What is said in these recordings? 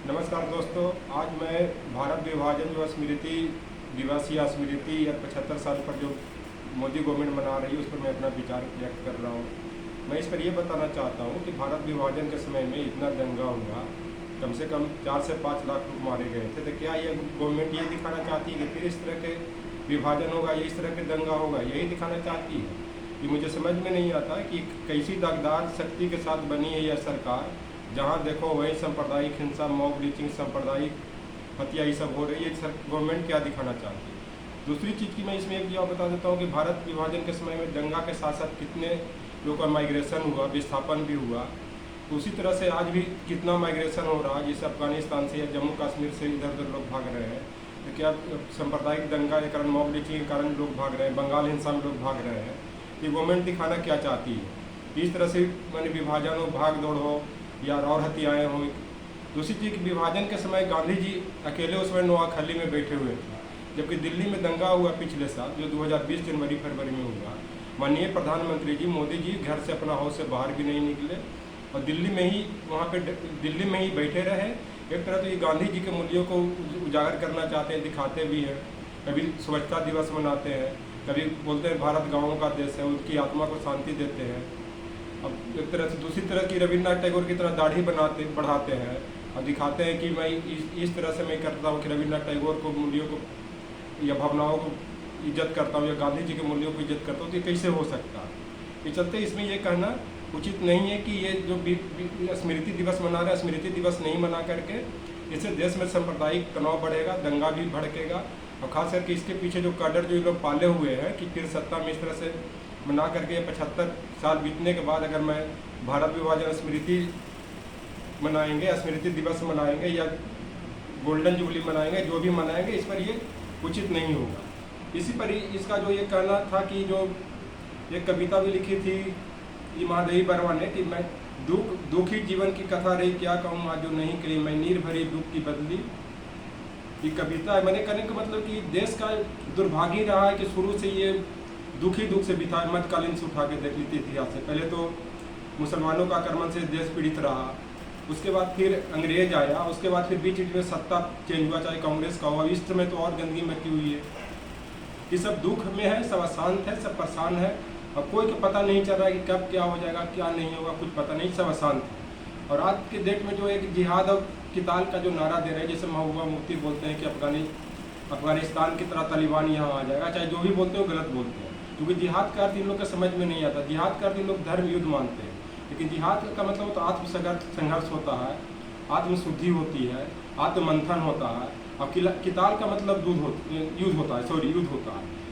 नमस्कार दोस्तों, आज मैं भारत विभाजन जो स्मृति दिवस या स्मृति या 75 साल पर जो मोदी गवर्नमेंट मना रही है उस पर मैं अपना विचार व्यक्त कर रहा हूँ। मैं इस पर यह बताना चाहता हूँ कि भारत विभाजन के समय में इतना दंगा हुआ, कम से कम 4 से 5 लाख लोग मारे गए थे। तो क्या ये गवर्नमेंट ये दिखाना चाहती है कि फिर इस तरह के विभाजन होगा, इस तरह के दंगा होगा, यही दिखाना चाहती है? ये मुझे समझ में नहीं आता कि कैसी दागदार शक्ति के साथ बनी है यह सरकार, जहाँ देखो वही सांप्रदायिक हिंसा, मॉब लिंचिंग, सांप्रदायिक हत्या ये सब हो रही है। गवर्नमेंट क्या दिखाना चाहती है? दूसरी चीज़ की मैं इसमें एक बात बता देता हूँ कि भारत विभाजन के समय में दंगा के साथ साथ कितने लोगों का माइग्रेशन हुआ, विस्थापन भी हुआ। तो उसी तरह से आज भी कितना माइग्रेशन हो रहा है, जैसे अफगानिस्तान से या जम्मू कश्मीर से इधर उधर लोग भाग रहे हैं। तो क्या सांप्रदायिक दंगा के कारण, मॉब लिंचिंग के कारण लोग भाग रहे हैं, बंगाल हिंसा में लोग भाग रहे हैं? ये गवर्नमेंट दिखाना क्या चाहती है? इस तरह से मैंने विभाजन हो, भाग दौड़ हो या और हत्याएँ हों। दूसरी चीज़, विभाजन के समय गांधी जी अकेले उस समय नोआखली में बैठे हुए थे, जबकि दिल्ली में दंगा हुआ पिछले साल जो 2020 जनवरी फरवरी में हुआ। माननीय प्रधानमंत्री जी मोदी जी घर से अपना हाउस से बाहर भी नहीं निकले और दिल्ली में ही दिल्ली में ही बैठे रहे। एक तरह तो ये गांधी जी के मूल्यों को उजागर करना चाहते हैं, दिखाते भी हैं। कभी स्वच्छता दिवस मनाते हैं, कभी बोलते हैं भारत गाँवों का देश है, उनकी आत्मा को शांति देते हैं। अब एक तरह से दूसरी तरह की रविन्द्रनाथ टैगोर की तरह दाढ़ी बढ़ाते हैं और दिखाते हैं कि मैं इस तरह से मैं करता हूँ कि रविन्द्रनाथ टैगोर को मूल्यों को या भावनाओं को इज्जत करता हूँ या गांधी जी के मूल्यों को इज्जत करता हूँ। तो ये कैसे हो सकता है? ये चलते इसमें ये कहना उचित नहीं है कि ये जो स्मृति दिवस मना रहे हैं, स्मृति दिवस नहीं मना करके इससे देश में सांप्रदायिक तनाव बढ़ेगा, दंगा भी भड़केगा। और खास करके इसके पीछे जो काडर जो लोग पाले हुए हैं कि फिर सत्ता में इस तरह से मना करके 75 साल बीतने के बाद अगर मैं भारत विभाजन स्मृति मनाएंगे, स्मृति दिवस मनाएंगे या गोल्डन जुबली मनाएंगे, जो भी मनाएंगे, इस पर ये उचित नहीं होगा। इसी पर ही इसका जो ये कहना था कि जो एक कविता भी लिखी थी महादेवी बर्मा ने कि मैं दुखी जीवन की कथा रही, क्या कहूँ आज जो नहीं कही, मैं नीर भरी दुख की बदली। ये कविता है। मैंने कहने का मतलब कि देश का दुर्भाग्य रहा है कि शुरू से ये दुख से बिता मध्यकालीन से उठा के देख ली थी इतिहास से। पहले तो मुसलमानों का आक्रमण से देश पीड़ित रहा, उसके बाद फिर अंग्रेज आया, उसके बाद फिर बीच में सत्ता चेंज हुआ, चाहे कांग्रेस का हुआ। इस समय तो और गंदगी मची हुई है। ये सब दुख में है, सब अशांत है, सब परेशान है और कोई को पता नहीं चल रहा है कि कब क्या हो जाएगा, क्या नहीं होगा, कुछ पता नहीं, सब अशांत है। और आज के डेट में जो एक जिहाद और किताल का जो नारा दे रहे हैं, जैसे महबूबा मुफ्ती बोलते हैं कि अफगानिस्तान की तरह तालिबान यहाँ आ जाएगा, चाहे जो भी बोलते हो गलत बोलते हैं। क्योंकि जिहाद का अर्थ इन लोग का समझ में नहीं आता। जिहाद का अर्थ इन लोग धर्म युद्ध मानते हैं, लेकिन जिहाद का मतलब तो संघर्ष होता है, आत्मशुद्धि होती है, आत्ममंथन होता है। और किताल का मतलब युद्ध होता है।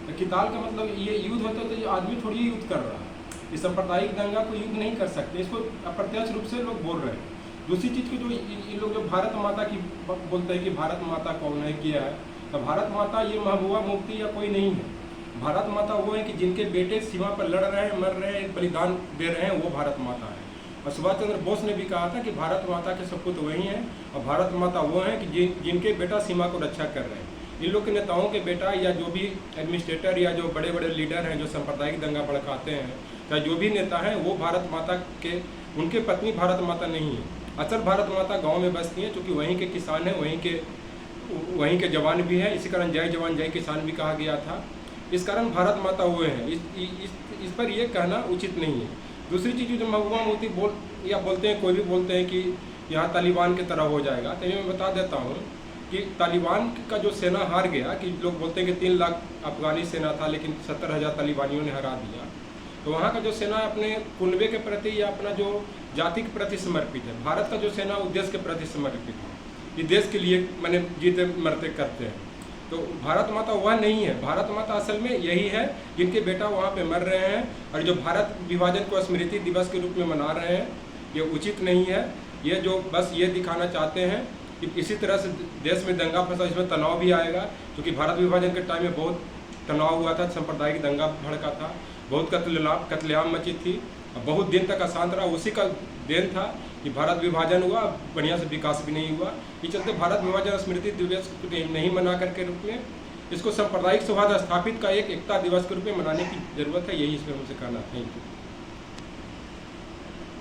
तो किताल का मतलब ये युद्ध होता है, तो ये आदमी थोड़ी युद्ध कर रहा है। इस सांप्रदायिक दंगा को युद्ध नहीं कर सकते, इसको अप्रत्यक्ष रूप से लोग बोल रहे हैं। दूसरी चीज़ की जो ये लोग जो भारत माता की बोलते हैं कि भारत माता कौन है, क्या है, तो भारत माता ये महबूबा मुफ्ती या कोई नहीं है। भारत माता वो है कि जिनके बेटे सीमा पर लड़ रहे हैं, मर रहे हैं, बलिदान दे रहे हैं, वो भारत माता है। और सुभाष चंद्र बोस ने भी कहा था कि भारत माता के सपूत वही हैं और भारत माता वो हैं कि जिनके बेटा सीमा को रक्षा कर रहे हैं। इन लोग के नेताओं के बेटा या जो भी एडमिनिस्ट्रेटर या जो बड़े बड़े लीडर हैं जो सांप्रदायिक दंगा भड़काते हैं, चाहे जो भी नेता हैं, वो भारत माता के उनके पत्नी भारत माता नहीं है। असल भारत माता गाँव में बसती हैं, क्योंकि वहीं के किसान हैं, वहीं के जवान भी हैं। इसी कारण जय जवान जय किसान भी कहा गया था। इस कारण भारत माता हुए हैं। इस पर यह कहना उचित नहीं है। दूसरी चीज़ जो महबूबा मुफ्ती बोलते हैं, कोई भी बोलते हैं कि यहाँ तालिबान की तरह हो जाएगा, तो मैं बता देता हूँ कि तालिबान का जो सेना हार गया, कि लोग बोलते हैं कि 3 लाख अफगानी सेना था लेकिन 70,000 तालिबानियों ने हरा दिया। तो वहाँ का जो सेना अपने कुनबे के प्रति या अपना जो जाति के प्रति समर्पित है। भारत का जो सेना उद्देश्य के प्रति समर्पित है, ये देश के लिए मैंने जीते मरते करते हैं। तो भारत माता वह नहीं है। भारत माता असल में यही है जिनके बेटा वहाँ पे मर रहे हैं। और जो भारत विभाजन को स्मृति दिवस के रूप में मना रहे हैं, ये उचित नहीं है। ये जो बस ये दिखाना चाहते हैं कि इसी तरह से देश में दंगा फंसा, इसमें तनाव भी आएगा, क्योंकि भारत विभाजन के टाइम में बहुत तनाव हुआ था, सांप्रदायिक दंगा भड़का था, बहुत कत्लेआम मची थी, बहुत दिन तक अशांत रहा। उसी का देन था कि भारत विभाजन हुआ, बढ़िया से विकास भी नहीं हुआ। इस चलते भारत विभाजन स्मृति दिवस नहीं मना करके रूप में इसको सांप्रदायिक सौहार्द स्थापित का एक एकता दिवस के रूप में मनाने की जरूरत है। यही इसमें मुझे कहना है। Thank you.